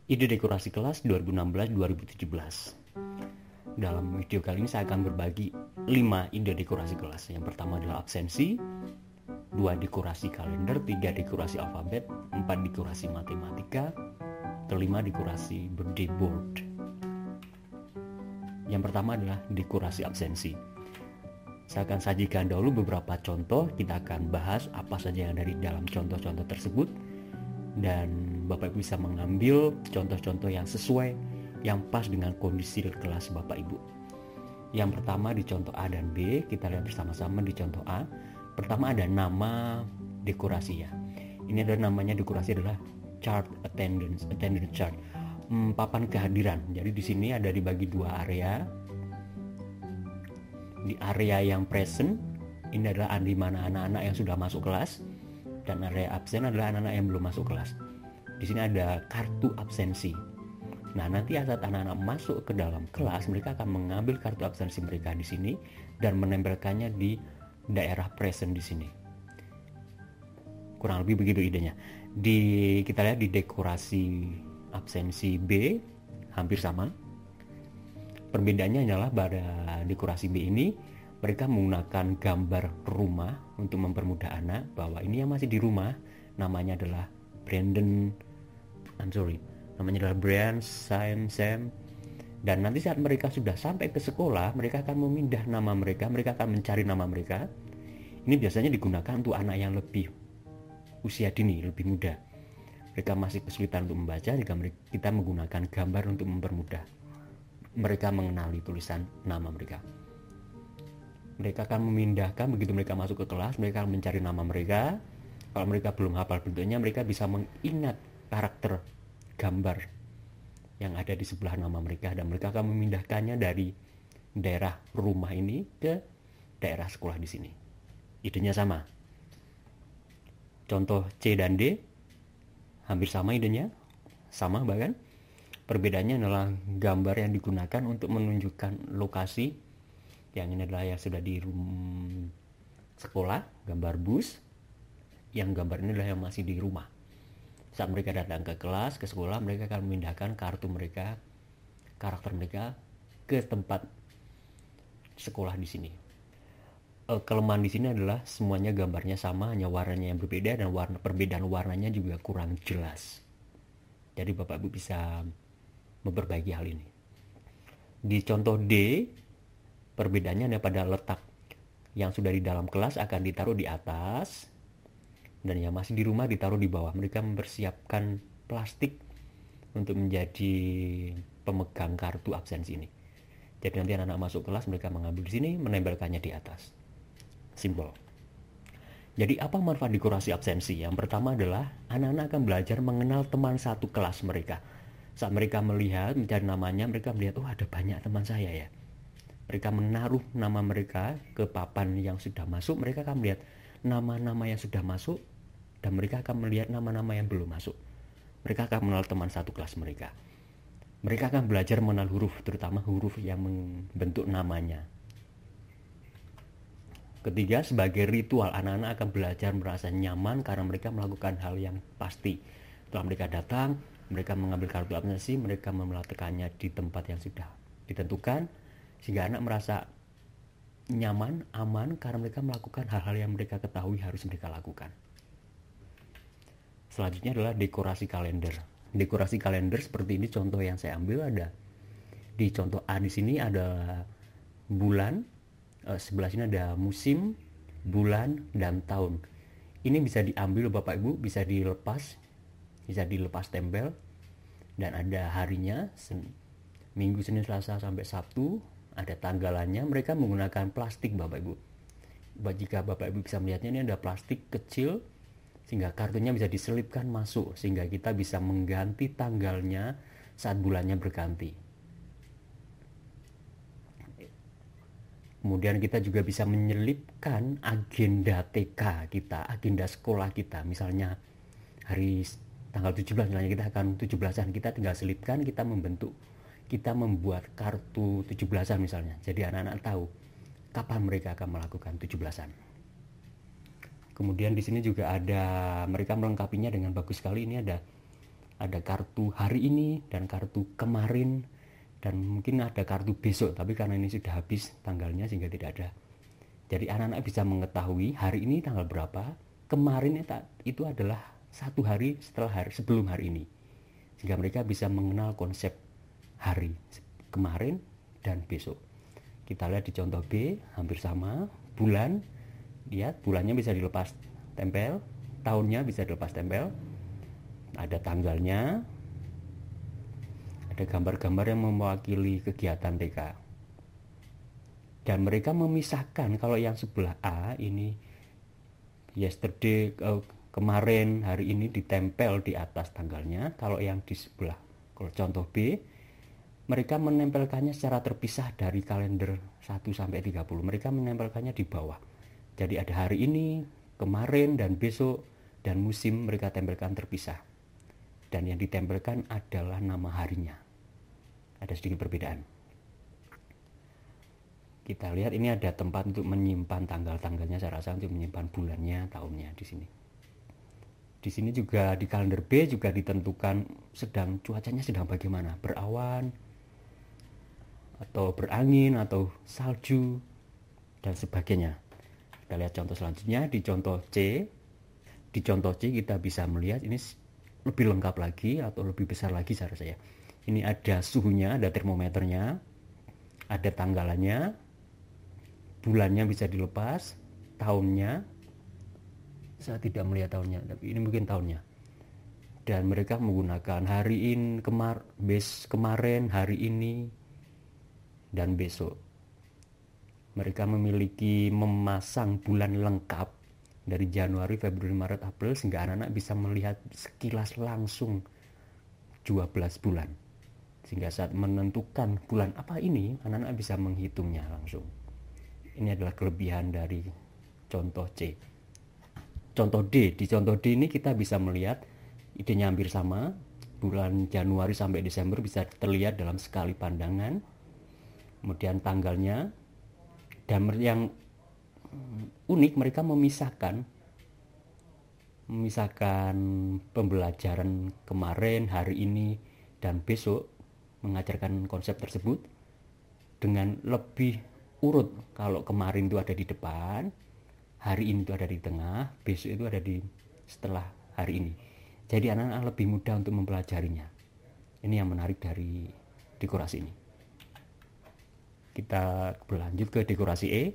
Ide dekorasi kelas 2016-2017. Dalam video kali ini saya akan berbagi 5 ide dekorasi kelas. Yang pertama adalah absensi, 2 dekorasi kalender, 3 dekorasi alfabet, 4 dekorasi matematika, 5 dekorasi birthday board. Yang pertama adalah dekorasi absensi. Saya akan sajikan dahulu beberapa contoh. Kita akan bahas apa saja yang ada di dalam contoh-contoh tersebut, dan Bapak Ibu bisa mengambil contoh-contoh yang sesuai, yang pas dengan kondisi kelas Bapak Ibu. Yang pertama di contoh A dan B, kita lihat bersama-sama. Di contoh A, pertama ada nama dekorasi ya. Ini adalah namanya dekorasi adalah chart attendance chart, papan kehadiran. Jadi di sini ada dibagi 2 area. Di area yang present, ini adalah di mana anak-anak yang sudah masuk kelas, dan area absen adalah anak-anak yang belum masuk kelas. Di sini ada kartu absensi. Nah, nanti saat anak-anak masuk ke dalam kelas, mereka akan mengambil kartu absensi mereka di sini dan menempelkannya di daerah present di sini. Kurang lebih begitu idenya. Kita lihat di dekorasi absensi B hampir sama. Perbedaannya adalah pada dekorasi B ini mereka menggunakan gambar rumah untuk mempermudah anak bahwa ini yang masih di rumah namanya adalah namanya adalah Brian, Sam, dan nanti saat mereka sudah sampai ke sekolah, mereka akan memindah nama mereka akan mencari nama mereka. Ini biasanya digunakan untuk anak yang lebih usia dini, lebih muda. Mereka masih kesulitan untuk membaca, jika kita menggunakan gambar untuk mempermudah mereka mengenali tulisan nama mereka. Mereka akan memindahkan, begitu mereka masuk ke kelas, mereka akan mencari nama mereka. Kalau mereka belum hafal bentuknya, mereka bisa mengingat karakter gambar yang ada di sebelah nama mereka, dan mereka akan memindahkannya dari daerah rumah ini ke daerah sekolah di sini. Idenya sama. Contoh C dan D hampir sama idenya, sama bahkan. Perbedaannya adalah gambar yang digunakan untuk menunjukkan lokasi. Yang ini adalah yang sudah di sekolah, gambar bus. Yang gambar ini adalah yang masih di rumah. Saat mereka datang ke kelas, ke sekolah, mereka akan memindahkan kartu mereka, karakter mereka ke tempat sekolah di sini. Kelemahan di sini adalah semuanya gambarnya sama, hanya warnanya yang berbeda, dan perbedaan warnanya juga kurang jelas. Jadi Bapak Ibu bisa memperbaiki hal ini. Di contoh D, perbedaannya ada pada letak. Yang sudah di dalam kelas akan ditaruh di atas, dan yang masih di rumah ditaruh di bawah. Mereka mempersiapkan plastik untuk menjadi pemegang kartu absensi ini. Jadi nanti anak-anak masuk kelas, mereka mengambil di sini, menempelkannya di atas. Simbol. Jadi apa manfaat dekorasi absensi? Yang pertama adalah anak-anak akan belajar mengenal teman satu kelas mereka. Saat mereka melihat, mencari namanya, mereka melihat, oh ada banyak teman saya ya. Mereka menaruh nama mereka ke papan yang sudah masuk, mereka akan melihat nama-nama yang sudah masuk, dan mereka akan melihat nama-nama yang belum masuk. Mereka akan mengenal teman satu kelas mereka. Mereka akan belajar mengenal huruf, terutama huruf yang membentuk namanya. Ketiga, sebagai ritual, anak-anak akan belajar merasa nyaman karena mereka melakukan hal yang pasti. Setelah mereka datang, mereka mengambil kartu absensi, mereka meletakkannya di tempat yang sudah ditentukan, sehingga anak merasa nyaman, aman, karena mereka melakukan hal-hal yang mereka ketahui harus mereka lakukan. Selanjutnya adalah dekorasi kalender. Dekorasi kalender seperti ini contoh yang saya ambil ada. Di contoh A di sini ada bulan, sebelah sini ada musim, bulan, dan tahun. Ini bisa diambil Bapak Ibu, bisa dilepas tempel, dan ada harinya, Minggu, Senin, Selasa sampai Sabtu, ada tanggalannya. Mereka menggunakan plastik Bapak Ibu. Jika Bapak Ibu bisa melihatnya, ini ada plastik kecil sehingga kartunya bisa diselipkan masuk, sehingga kita bisa mengganti tanggalnya saat bulannya berganti. Kemudian kita juga bisa menyelipkan agenda TK kita, agenda sekolah kita. Misalnya hari tanggal 17, misalnya kita akan 17-an, kita tinggal selipkan, kita membuat kartu 17-an misalnya. Jadi anak-anak tahu kapan mereka akan melakukan 17-an. Kemudian di sini juga ada, mereka melengkapinya dengan bagus sekali. Ini ada Ada kartu hari ini dan kartu kemarin, dan mungkin ada kartu besok, tapi karena ini sudah habis tanggalnya sehingga tidak ada. Jadi anak-anak bisa mengetahui hari ini tanggal berapa, kemarin itu adalah satu hari sebelum hari ini, sehingga mereka bisa mengenal konsep hari kemarin dan besok. Kita lihat di contoh B, hampir sama. Bulan, lihat bulannya bisa dilepas tempel, tahunnya bisa dilepas tempel, ada tanggalnya, ada gambar-gambar yang mewakili kegiatan TK. Dan mereka memisahkan, kalau yang sebelah A ini yesterday, kemarin, hari ini ditempel di atas tanggalnya. Kalau yang di sebelah, kalau contoh B, mereka menempelkannya secara terpisah dari kalender 1 sampai 30. Mereka menempelkannya di bawah. Jadi ada hari ini, kemarin, dan besok, dan musim mereka tempelkan terpisah. Dan yang ditempelkan adalah nama harinya. Ada sedikit perbedaan. Kita lihat ini ada tempat untuk menyimpan tanggal-tanggalnya, saya rasa untuk menyimpan bulannya, tahunnya di sini. Di sini juga di kalender B juga ditentukan cuacanya sedang bagaimana, berawan atau berangin atau salju dan sebagainya. Kita lihat contoh selanjutnya di contoh C. Di contoh C kita bisa melihat ini lebih lengkap lagi atau lebih besar lagi saya rasa ya. Ini ada suhunya, ada termometernya, ada tanggalannya, bulannya bisa dilepas, tahunnya. Saya tidak melihat tahunnya, tapi ini mungkin tahunnya. Dan mereka menggunakan hari ini, kemarin, hari ini, dan besok. Mereka memiliki memasang bulan lengkap dari Januari, Februari, Maret, April, sehingga anak-anak bisa melihat sekilas langsung 12 bulan. Sehingga saat menentukan bulan apa ini, anak-anak bisa menghitungnya langsung. Ini adalah kelebihan dari contoh C. Contoh D, di contoh D ini kita bisa melihat idenya hampir sama. Bulan Januari sampai Desember bisa terlihat dalam sekali pandangan. Kemudian tanggalnya, dan yang unik mereka memisahkan pembelajaran kemarin, hari ini, dan besok, mengajarkan konsep tersebut dengan lebih urut. Kalau kemarin itu ada di depan, hari ini itu ada di tengah, besok itu ada di setelah hari ini. Jadi anak-anak lebih mudah untuk mempelajarinya. Ini yang menarik dari dekorasi ini. Kita berlanjut ke dekorasi E.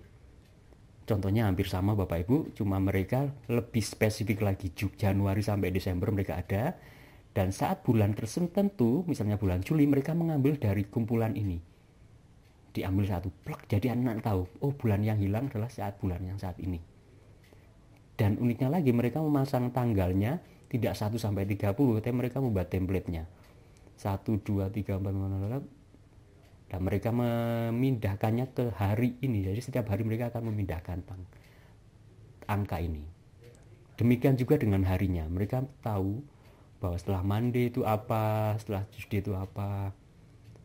Contohnya hampir sama Bapak Ibu, cuma mereka lebih spesifik lagi. Januari sampai Desember mereka ada. Dan saat bulan tertentu, misalnya bulan Juli, mereka mengambil dari kumpulan ini. Diambil satu plek, jadi anak tahu, oh bulan yang hilang adalah saat bulan yang saat ini. Dan uniknya lagi, mereka memasang tanggalnya tidak 1 sampai 30, tapi mereka membuat template-nya. 1, 2, 3, 4, 5, dan mereka memindahkannya ke hari ini. Jadi setiap hari mereka akan memindahkan angka ini. Demikian juga dengan harinya. Mereka tahu bahwa setelah Monday itu apa, setelah Tuesday itu apa.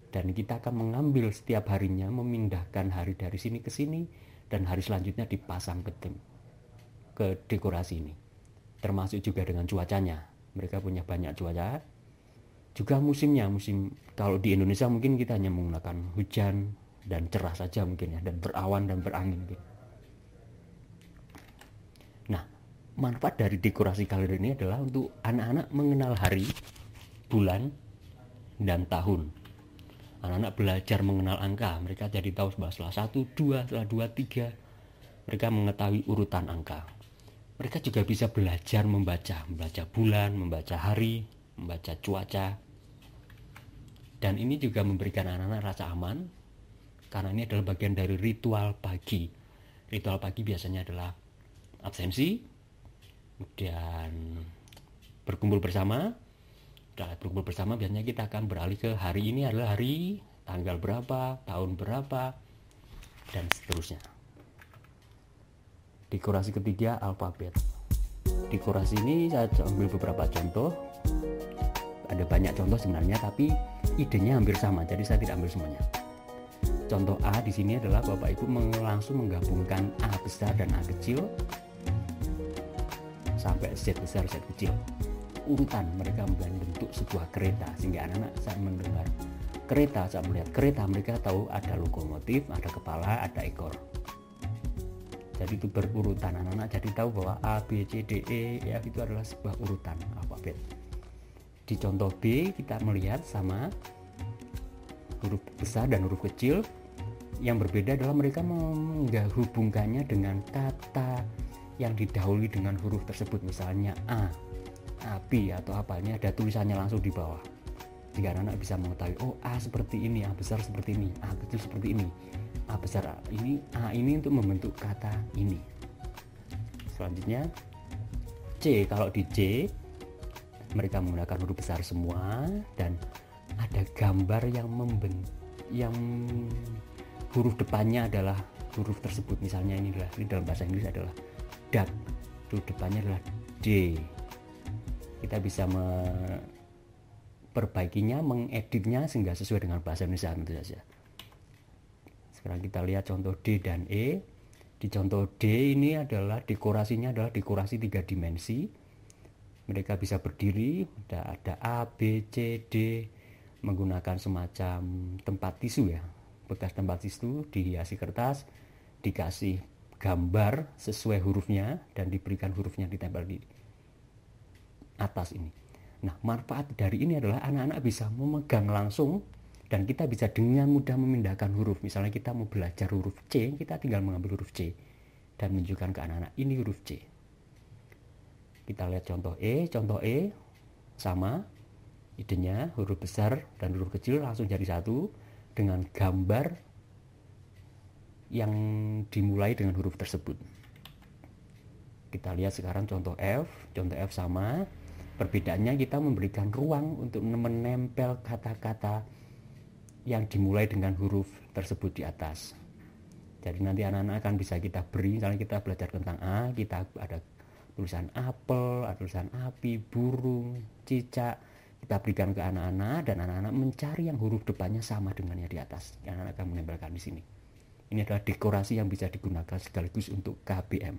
Dan kita akan mengambil setiap harinya, memindahkan hari dari sini ke sini, dan hari selanjutnya dipasang ke dekorasi ini. Termasuk juga dengan cuacanya. Mereka punya banyak cuaca. Juga musimnya, kalau di Indonesia mungkin kita hanya menggunakan hujan dan cerah saja mungkin ya, dan berawan dan berangin gitu. Nah, manfaat dari dekorasi kalender ini adalah untuk anak-anak mengenal hari, bulan, dan tahun. Anak-anak belajar mengenal angka, mereka jadi tahu bahwa setelah 1, 2, setelah 2, 3, mereka mengetahui urutan angka. Mereka juga bisa belajar membaca bulan, membaca hari, membaca cuaca. Dan ini juga memberikan anak-anak rasa aman, karena ini adalah bagian dari ritual pagi. Ritual pagi biasanya adalah absensi, kemudian berkumpul bersama. Setelah berkumpul bersama biasanya kita akan beralih ke hari ini adalah hari, tanggal berapa, tahun berapa, dan seterusnya. Dekorasi ketiga, alfabet. Dekorasi ini saya ambil beberapa contoh. Ada banyak contoh sebenarnya, tapi idenya hampir sama, jadi saya tidak ambil semuanya. Contoh A di sini adalah Bapak Ibu langsung menggabungkan A besar dan A kecil sampai Z besar Z kecil. Urutan mereka menggabungkan membentuk sebuah kereta, sehingga anak-anak saat mendengar kereta, saat melihat kereta, mereka tahu ada lokomotif, ada kepala, ada ekor. Jadi itu berurutan, anak-anak jadi tahu bahwa A, B, C, D, E, F itu adalah sebuah urutan alfabet. Di contoh B kita melihat sama huruf besar dan huruf kecil. Yang berbeda adalah mereka menghubungkannya dengan kata yang didahului dengan huruf tersebut, misalnya A, B atau apa, ini ada tulisannya langsung di bawah. Jika anak-anak bisa mengetahui, oh A seperti ini, A besar seperti ini, A kecil seperti ini, A besar ini, A ini untuk membentuk kata ini. Selanjutnya C, kalau di C mereka menggunakan huruf besar semua dan ada gambar yang huruf depannya adalah huruf tersebut. Misalnya ini dalam bahasa Inggris adalah duck, huruf depannya adalah D. Kita bisa memperbaikinya, mengeditnya sehingga sesuai dengan bahasa Indonesia tentu saja. Sekarang kita lihat contoh D dan E. Di contoh D ini adalah dekorasinya adalah dekorasi 3 dimensi. Mereka bisa berdiri, ada A, B, C, D, menggunakan semacam tempat tisu ya, bekas tempat tisu dihiasi kertas, dikasih gambar sesuai hurufnya dan diberikan hurufnya ditempel di atas ini. Nah, manfaat dari ini adalah anak-anak bisa memegang langsung dan kita bisa dengan mudah memindahkan huruf. Misalnya kita mau belajar huruf C, kita tinggal mengambil huruf C dan menunjukkan ke anak-anak ini huruf C. Kita lihat contoh E sama idenya, huruf besar dan huruf kecil langsung jadi satu dengan gambar yang dimulai dengan huruf tersebut. Kita lihat sekarang contoh F sama, perbedaannya kita memberikan ruang untuk menempel kata-kata yang dimulai dengan huruf tersebut di atas. Jadi nanti anak-anak akan bisa kita beri, misalnya kita belajar tentang A, kita ada tulisan apel, ada tulisan api, burung, cicak, kita berikan ke anak-anak dan anak-anak mencari yang huruf depannya sama dengannya di atas. Anak-anak akan menempelkan di sini. Ini adalah dekorasi yang bisa digunakan sekaligus untuk KBM.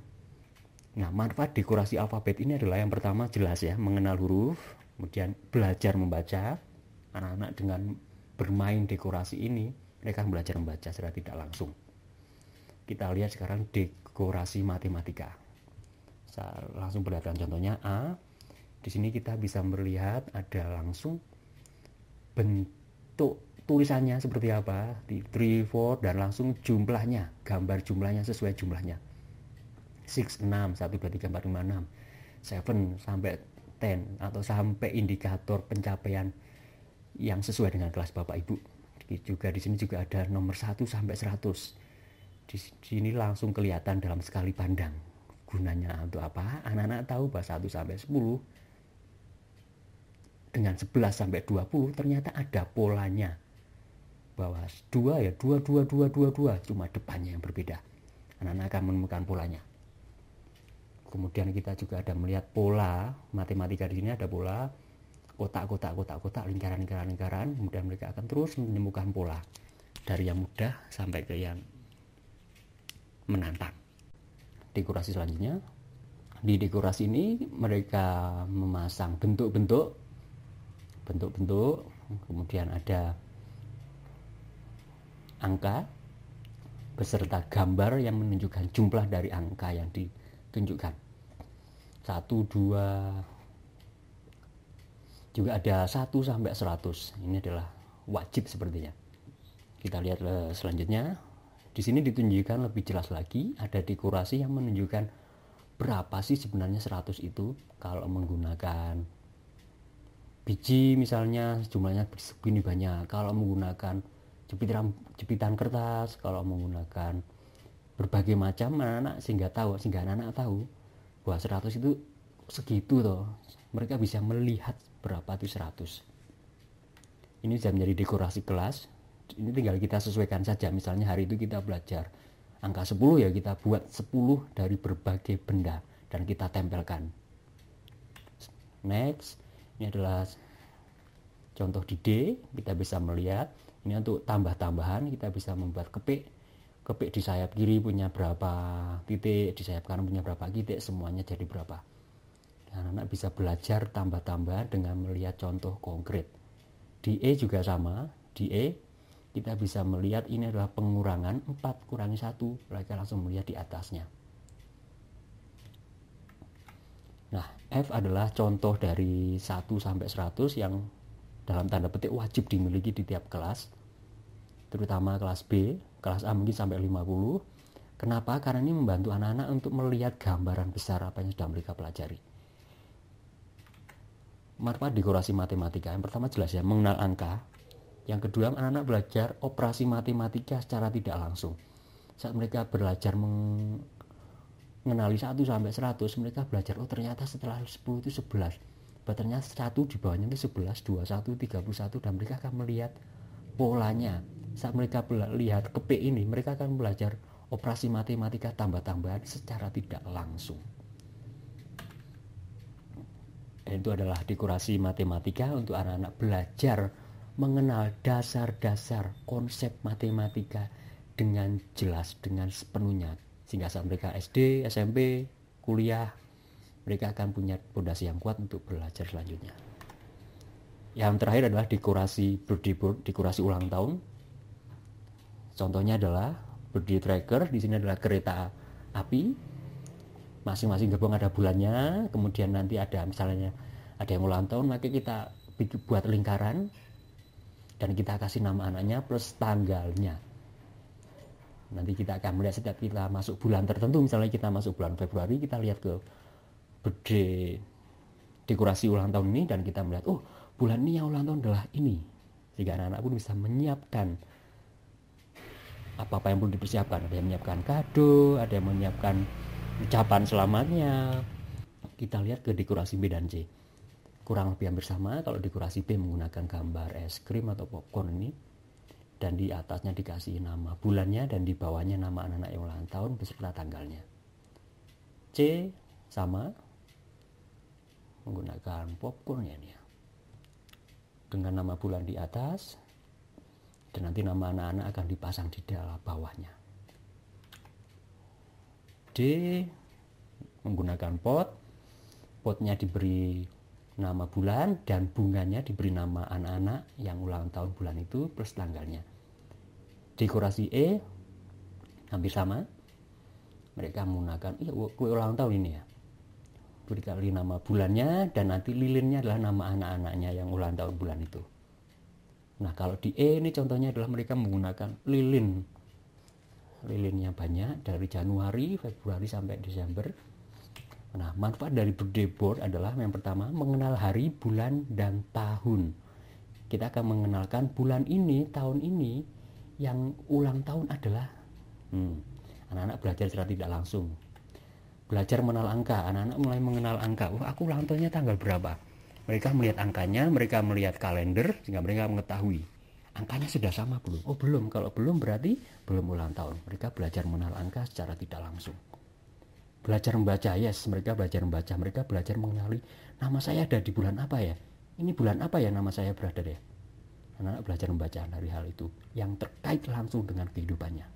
Nah, manfaat dekorasi alfabet ini adalah yang pertama jelas ya, mengenal huruf, kemudian belajar membaca. Anak-anak dengan bermain dekorasi ini, mereka belajar membaca secara tidak langsung. Kita lihat sekarang dekorasi matematika. Saya langsung perlihatkan contohnya A. Di sini kita bisa melihat ada langsung bentuk tulisannya seperti apa di 3, 4 dan langsung jumlahnya, gambar jumlahnya sesuai jumlahnya. 6, 1, 2, 3, 4, 5, 6, 7 sampai 10 atau sampai indikator pencapaian yang sesuai dengan kelas Bapak Ibu. Juga di sini juga ada nomor 1 sampai 100. Di sini langsung kelihatan dalam sekali pandang. Gunanya untuk apa? Anak-anak tahu bahwa 1 sampai 10 dengan 11 sampai 20 ternyata ada polanya. Bahwa 2 ya 2, 2, 2, 2, 2, cuma depannya yang berbeda. Anak-anak akan menemukan polanya. Kemudian kita juga ada melihat pola matematika. Di sini ada pola kotak, lingkaran. Kemudian mereka akan terus menemukan pola dari yang mudah sampai ke yang menantang. Dekorasi selanjutnya, di dekorasi ini mereka memasang bentuk-bentuk, kemudian ada angka beserta gambar yang menunjukkan jumlah dari angka yang ditunjukkan. 1, 2, juga ada 1 sampai 100. Ini adalah wajib sepertinya. Kita lihat selanjutnya. Di sini ditunjukkan lebih jelas lagi, ada dekorasi yang menunjukkan berapa sih sebenarnya 100 itu. Kalau menggunakan biji misalnya jumlahnya segini banyak. Kalau menggunakan jepitan kertas, kalau menggunakan berbagai macam, anak-anak sehingga anak-anak tahu bahwa 100 itu segitu toh. Mereka bisa melihat berapa itu 100. Ini sudah menjadi dekorasi kelas. Ini tinggal kita sesuaikan saja. Misalnya hari itu kita belajar angka 10 ya, kita buat 10 dari berbagai benda dan kita tempelkan. Next, ini adalah contoh di D. Kita bisa melihat ini untuk tambah-tambahan, kita bisa membuat kepik di sayap kiri punya berapa titik, di sayap kanan punya berapa titik, semuanya jadi berapa. Anak-anak bisa belajar tambah-tambah dengan melihat contoh konkret. Di E juga sama. Di E kita bisa melihat ini adalah pengurangan 4 kurangi 1. Mereka langsung melihat di atasnya. Nah, F adalah contoh dari 1 sampai 100 yang dalam tanda petik wajib dimiliki di tiap kelas. Terutama kelas B, kelas A mungkin sampai 50. Kenapa? Karena ini membantu anak-anak untuk melihat gambaran besar apa yang sudah mereka pelajari. Manfaat dekorasi matematika. Yang pertama jelas ya, mengenal angka. Yang kedua, anak-anak belajar operasi matematika secara tidak langsung. Saat mereka belajar mengenali 1 sampai 100, mereka belajar, oh ternyata setelah 10 itu 11. Ternyata 1 di bawahnya itu 11, 21, 31, dan mereka akan melihat polanya. Saat mereka lihat ke P ini, mereka akan belajar operasi matematika tambah-tambahan secara tidak langsung. Dan itu adalah dekorasi matematika untuk anak-anak belajar mengenal dasar-dasar konsep matematika dengan jelas, dengan sepenuhnya. Sehingga saat mereka SD, SMP, kuliah, mereka akan punya fondasi yang kuat untuk belajar selanjutnya. Yang terakhir adalah dekorasi birthday board, dekorasi ulang tahun. Contohnya adalah birthday tracker. Di sini adalah kereta api. Masing-masing gerbong ada bulannya. Kemudian nanti ada misalnya ada yang ulang tahun, maka kita buat lingkaran dan kita kasih nama anaknya plus tanggalnya. Nanti kita akan melihat setiap kita masuk bulan tertentu, misalnya kita masuk bulan Februari, kita lihat ke birthday dekorasi ulang tahun ini dan kita melihat, oh bulan ini yang ulang tahun adalah ini. Sehingga anak-anak pun bisa menyiapkan apa-apa yang perlu dipersiapkan. Ada yang menyiapkan kado, ada yang menyiapkan ucapan selamatnya. Kita lihat ke dekorasi B dan C. Kurang lebih hampir sama. Kalau dekorasi B menggunakan gambar es krim atau popcorn ini, dan di atasnya dikasih nama bulannya dan di bawahnya nama anak-anak yang ulang tahun beserta tanggalnya. C sama, menggunakan popcorn ya ini ya, dengan nama bulan di atas, dan nanti nama anak-anak akan dipasang di dalam bawahnya. D menggunakan potnya diberi nama bulan dan bunganya diberi nama anak-anak yang ulang tahun bulan itu plus tanggalnya. Dekorasi E hampir sama, mereka menggunakan kue ulang tahun ini ya, beri nama bulannya dan nanti lilinnya adalah nama anak-anaknya yang ulang tahun bulan itu. Nah kalau di E ini contohnya adalah mereka menggunakan lilinnya banyak dari Januari, Februari sampai Desember. Nah, manfaat dari birthday board adalah yang pertama, mengenal hari, bulan, dan tahun. Kita akan mengenalkan bulan ini, tahun ini, yang ulang tahun adalah anak-anak belajar secara tidak langsung. Belajar mengenal angka, anak-anak mulai mengenal angka. Aku ulang tahunnya tanggal berapa? Mereka melihat angkanya, mereka melihat kalender, sehingga mereka mengetahui. Angkanya sudah sama belum? Oh belum, kalau belum berarti belum ulang tahun. Mereka belajar mengenal angka secara tidak langsung. Belajar membaca, yes, mereka belajar membaca, mereka belajar mengenali nama saya ada di bulan apa ya, ini bulan apa ya nama saya berada ya. Anak-anak belajar membaca dari hal itu yang terkait langsung dengan kehidupannya.